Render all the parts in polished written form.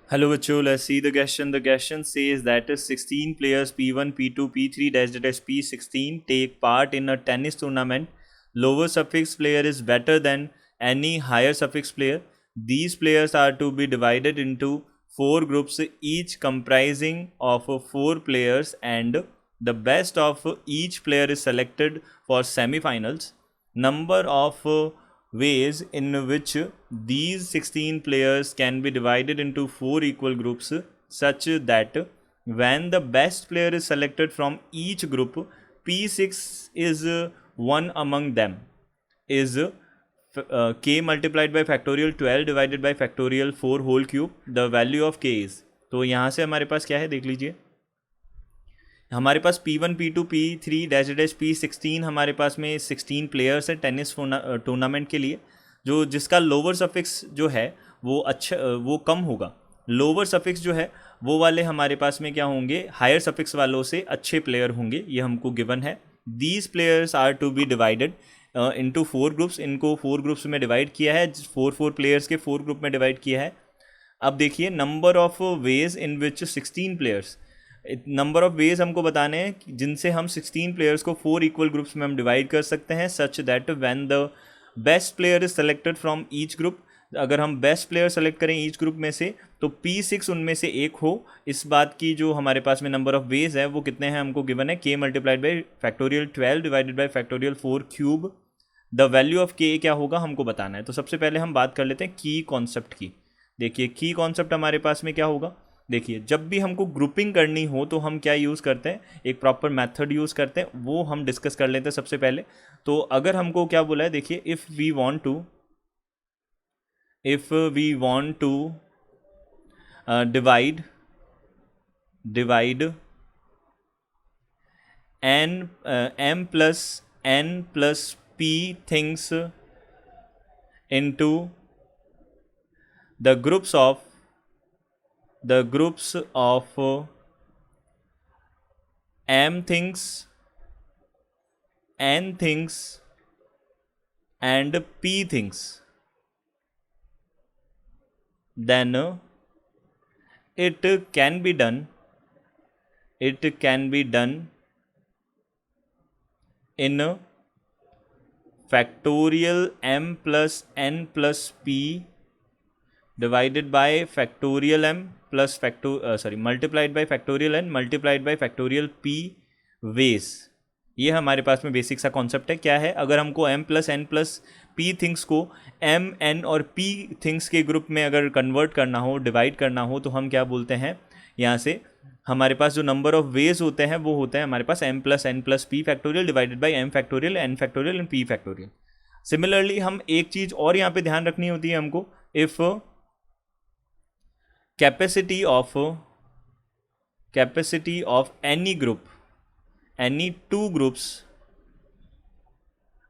Hello बच्चों, let's see the question. The question says that 16 players P1, P2, P3 dash dash P16 take part in a tennis tournament. Lower suffix player is better than any higher suffix player. These players are to be divided into 4 groups, each comprising of 4 players, and the best of each player is selected for semi-finals. Number of ways in which these 16 players can be divided into 4 equal groups, such that when the best player is selected from each group, P6 is one among them, is k multiplied by factorial 12 divided by factorial 4 whole cube. The value of k is, तो यहाँ से हमारे पास क्या है देख लीजिए. हमारे पास P1, P2, P3 dash dash P16 हमारे पास में 16 प्लेयर्स है टेनिस टूर्नामेंट के लिए, जो जिसका लोअर सफिक्स जो है वो अच्छा वो कम होगा. लोअर सफिक्स जो है वो वाले हमारे पास में क्या होंगे, हायर सफिक्स वालों से अच्छे प्लेयर होंगे, ये हमको गिवन है. These players are to be divided into 4 groups. इनको 4 ग्रुप्स में डिवाइड किया है, 4 प्लेयर्स के 4 ग्रुप में डिवाइड किया है. अब देखिए number of ways in which 16 players, number of veg हमको बताने हैं जिनसे हम 16 प्लेयर्स को 4 इक्वल ग्रुप्स में हम डिवाइड कर सकते हैं, such that when the best player is selected from each group. अगर हम बेस्ट प्लेयर सेलेक्ट करें ईच ग्रुप में से तो P6 उनमें से एक हो. इस बात की जो हमारे पास में नंबर ऑफ वेज है वो कितने हैं हमको गिवन है, k multiplied by factorial 12 divided by factorial 4 cube. The value of k क्या होगा हमको बताना है. तो सबसे पहले हम बात कर लेते हैं की कॉन्सेप्ट की. देखिए की कॉन्सेप्ट हमारे पास में क्या होगा. देखिए जब भी हमको ग्रुपिंग करनी हो तो हम क्या यूज़ करते हैं, एक प्रॉपर मेथड यूज़ करते हैं, वो हम डिस्कस कर लेते हैं सबसे पहले. तो अगर हमको क्या बोला है, देखिए if we want to divide m plus n plus p things into the groups of m things, n things and p things, then it can be done in factorial m plus n plus p divided by factorial m plus multiplied by factorial n multiplied by factorial p ways. ये हमारे पास में basic सा concept है. क्या है, अगर हमको m plus n plus p things को m n और p थिंग्स के ग्रुप में अगर कन्वर्ट करना हो, डिवाइड करना हो, तो हम क्या बोलते हैं, यहाँ से हमारे पास जो नंबर ऑफ वेज होते हैं वो होते हैं हमारे पास m plus n plus p factorial divided by m factorial n factorial and p factorial. Similarly हम एक चीज़ और यहाँ पे ध्यान रखनी होती है हमको, if capacity of any group, any 2 groups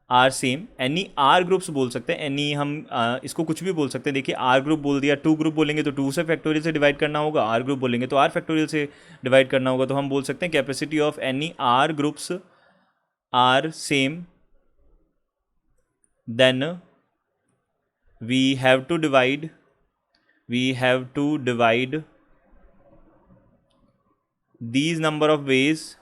are same, any r groups बोल सकते हैं, एनी हम इसको कुछ भी बोल सकते हैं. देखिए आर ग्रुप बोल दिया, 2 ग्रुप बोलेंगे तो 2 से फैक्टोरियल से डिवाइड करना होगा, आर ग्रुप बोलेंगे तो आर फैक्टोरियल से डिवाइड करना होगा. तो हम बोल सकते हैं capacity of any r groups are same, then we have to divide these number of ways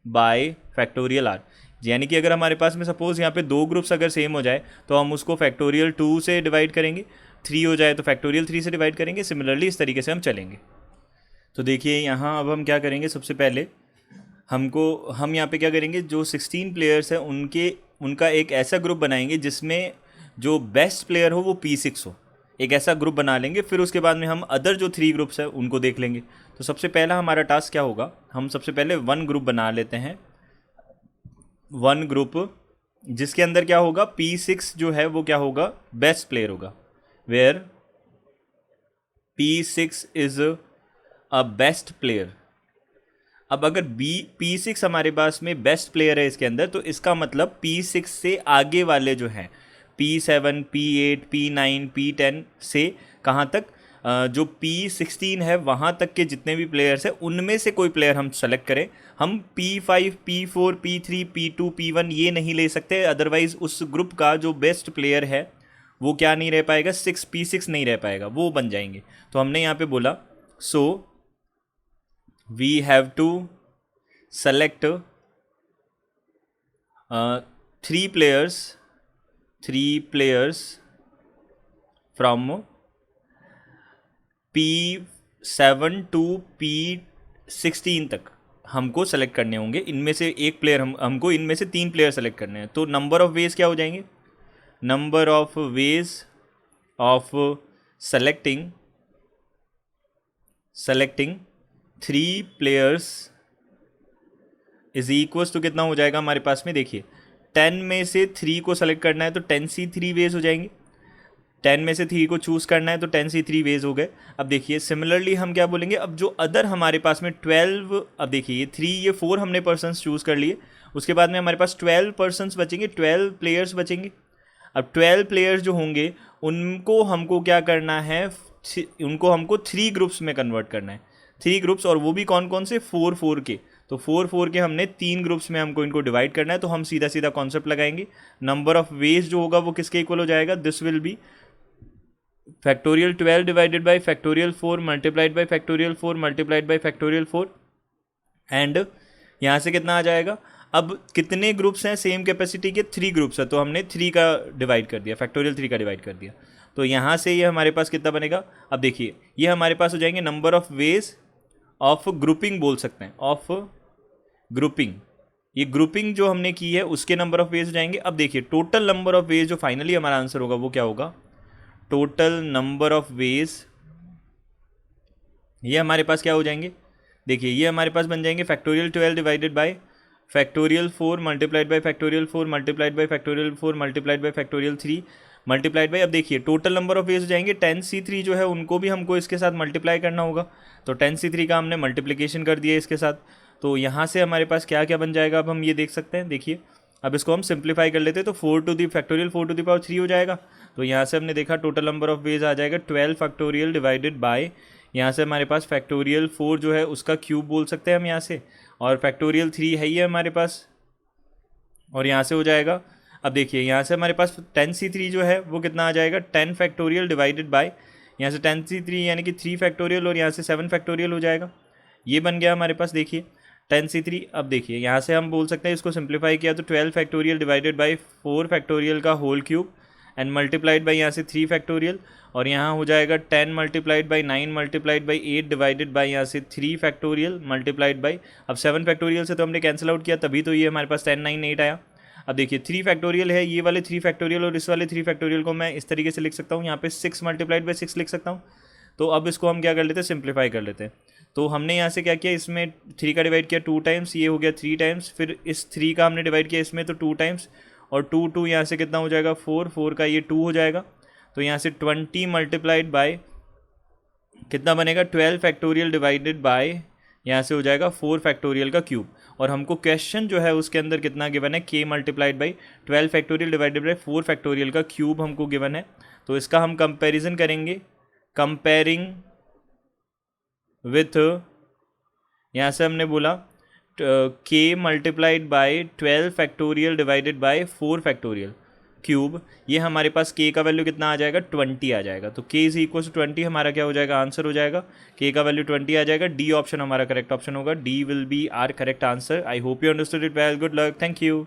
by factorial r. यानी कि अगर हमारे पास में सपोज यहाँ पे 2 ग्रुप्स अगर सेम हो जाए तो हम उसको फैक्टोरियल 2 से डिवाइड करेंगे, 3 हो जाए तो फैक्टोरियल 3 से डिवाइड करेंगे. सिमिलरली इस तरीके से हम चलेंगे. तो देखिए यहाँ अब हम क्या करेंगे, सबसे पहले हम यहाँ पे क्या करेंगे, जो 16 प्लेयर्स हैं उनका एक ऐसा ग्रुप बनाएंगे जिसमें जो बेस्ट प्लेयर हो वो P6 हो. एक ऐसा ग्रुप बना लेंगे. फिर उसके बाद में हम अदर जो 3 ग्रुप्स हैं उनको देख लेंगे. तो सबसे पहला हमारा टास्क क्या होगा, हम सबसे पहले 1 ग्रुप बना लेते हैं. 1 ग्रुप जिसके अंदर क्या होगा, P6 जो है वो क्या होगा, बेस्ट प्लेयर होगा, where P6 is a best player. अब अगर P6 हमारे पास में बेस्ट प्लेयर है इसके अंदर, तो इसका मतलब P6 से आगे वाले जो हैं P7, P8, P9, P10 से कहाँ तक, जो P16 है वहाँ तक के जितने भी प्लेयर्स हैं उनमें से कोई प्लेयर हम सेलेक्ट करें. हम P5, P4, P3, P2, P1 ये नहीं ले सकते, अदरवाइज़ उस ग्रुप का जो बेस्ट प्लेयर है वो क्या नहीं रह पाएगा, 6p6 नहीं रह पाएगा, वो बन जाएंगे। तो हमने यहाँ पे बोला so we have to select 3 players from P7 to P16 तक हमको सेलेक्ट करने होंगे। इनमें से एक प्लेयर हमको इनमें से 3 प्लेयर सेलेक्ट करने हैं। तो नंबर ऑफ वेज क्या हो जाएंगे, number of ways of selecting 3 players is equals to कितना हो जाएगा हमारे पास में, देखिए 10 में से 3 को सेलेक्ट करना है तो 10c3 वेज हो जाएंगे, 10 में से 3 को चूज़ करना है तो 10c3 वेज हो गए। अब देखिए सिमिलरली हम क्या बोलेंगे, अब जो अदर हमारे पास में 12, अब देखिए ये 3 ये 4 हमने पर्सनस चूज़ कर लिए, उसके बाद में हमारे पास 12 पर्सनस बचेंगे, 12 प्लेयर्स बचेंगे। अब 12 प्लेयर्स जो होंगे उनको हमको क्या करना है, उनको हमको 3 ग्रुप्स में कन्वर्ट करना है, 3 ग्रुप्स, और वो भी कौन कौन से, 4 के। तो 4 के हमने 3 ग्रुप्स में हमको इनको डिवाइड करना है। तो हम सीधा सीधा कॉन्सेप्ट लगाएंगे, नंबर ऑफ वेज जो होगा वो किसके इक्वल हो जाएगा, this will be factorial 12 divided by factorial 4 multiplied by factorial 4 multiplied by factorial 4, and यहाँ से कितना आ जाएगा, अब कितने ग्रुप्स हैं सेम कैपेसिटी के, 3 ग्रुप्स है, तो हमने 3 का डिवाइड कर दिया, फैक्टोरियल 3 का डिवाइड कर दिया। तो यहाँ से ये हमारे पास कितना बनेगा, अब देखिए ये हमारे पास हो जाएंगे number of ways of grouping बोल सकते हैं, ऑफ ग्रुपिंग, ये ग्रुपिंग जो हमने की है उसके नंबर ऑफ वेज हो जाएंगे। अब देखिए टोटल नंबर ऑफ वेज जो फाइनली हमारा आंसर होगा वो क्या होगा, टोटल नंबर ऑफ वेज, ये हमारे पास क्या हो जाएंगे, देखिए ये हमारे पास बन जाएंगे factorial 12 divided by factorial 4 multiplied by factorial 4 multiplied by factorial 4 multiplied by factorial 3 multiplied by, अब देखिए टोटल नंबर ऑफ वेज हो जाएंगे 10c3 जो है उनको भी हमको इसके साथ मल्टीप्लाई करना होगा। तो 10c3 का हमने मल्टीप्लिकेशन कर दिया इसके साथ। तो यहाँ से हमारे पास क्या क्या बन जाएगा, अब हम ये देख सकते हैं, देखिए अब इसको हम सिंप्लीफाई कर लेते हैं तो 4 to the factorial 4 to the power 3 हो जाएगा। तो यहाँ से हमने देखा टोटल नंबर ऑफ वेज आ जाएगा 12 फैक्टोरियल डिवाइडेड बाय, यहाँ से हमारे पास फैक्टोरियल 4 जो है उसका क्यूब बोल सकते हैं हम यहाँ से, और फैक्टोरियल 3 है ही है हमारे पास, और यहाँ से हो जाएगा, अब देखिए यहाँ से हमारे पास 10c3 जो है वो कितना आ जाएगा, 10 फैक्टोरियल डिवाइडेड बाय, यहाँ से 10c3 यानी कि 3 फैक्टोरियल और यहाँ से 7 फैक्टोरियल हो जाएगा। ये बन गया हमारे पास, देखिए 10c3। अब देखिए यहाँ से हम बोल सकते हैं इसको सिंप्लीफाई किया तो 12 फैक्टोरियल डिवाइडेड बाई 4 फैक्टोरियल का whole cube and multiplied by यहाँ से 3 फैक्टोरियल, और यहाँ हो जाएगा 10 multiplied by 9 multiplied by 8 divided by यहाँ से 3 फैक्टोरियल मल्टीप्लाइड बाई, अब 7 फैक्टोरियल से तो हमने कैंसिल आउट किया तभी तो ये हमारे पास 10 9 8 आया। अब देखिए 3 फैक्टोरियल है, ये वाले 3 फैक्टोरियल और इस वाले 3 फैक्टोरियल को मैं इस तरीके से लिख सकता हूँ, यहाँ पे 6 मल्टीप्लाइड बाई 6 लिख सकता हूँ। तो अब इसको हम क्या कर लेते हैं, सिंप्लीफाई कर लेते हैं। तो हमने यहाँ से क्या किया, इसमें 3 का डिवाइड किया 2 टाइम्स, ये हो गया 3 टाइम्स, फिर इस 3 का हमने डिवाइड किया इसमें तो 2 टाइम्स, और 2 यहाँ से कितना हो जाएगा 4 का ये 2 हो जाएगा। तो यहाँ से 20 मल्टीप्लाइड बाय कितना बनेगा 12 फैक्टोरियल डिवाइडेड बाय, यहाँ से हो जाएगा 4 फैक्टोरियल का क्यूब, और हमको क्वेश्चन जो है उसके अंदर कितना गिवन है, k multiplied by 12 factorial divided by 4 factorial का क्यूब हमको गिवन है। तो इसका हम कंपैरिजन करेंगे, कंपेयरिंग विथ, यहाँ से हमने बोला k multiplied by 12 factorial divided by 4 factorial cube, ये हमारे पास k का वैल्यू कितना आ जाएगा 20 आ जाएगा। तो k इज इक्वल टू 20 हमारा क्या हो जाएगा, आंसर हो जाएगा, k का वैल्यू 20 आ जाएगा। डी ऑप्शन हमारा करेक्ट ऑप्शन होगा, D will be our correct answer. I hope you understood it well, good luck, thank you.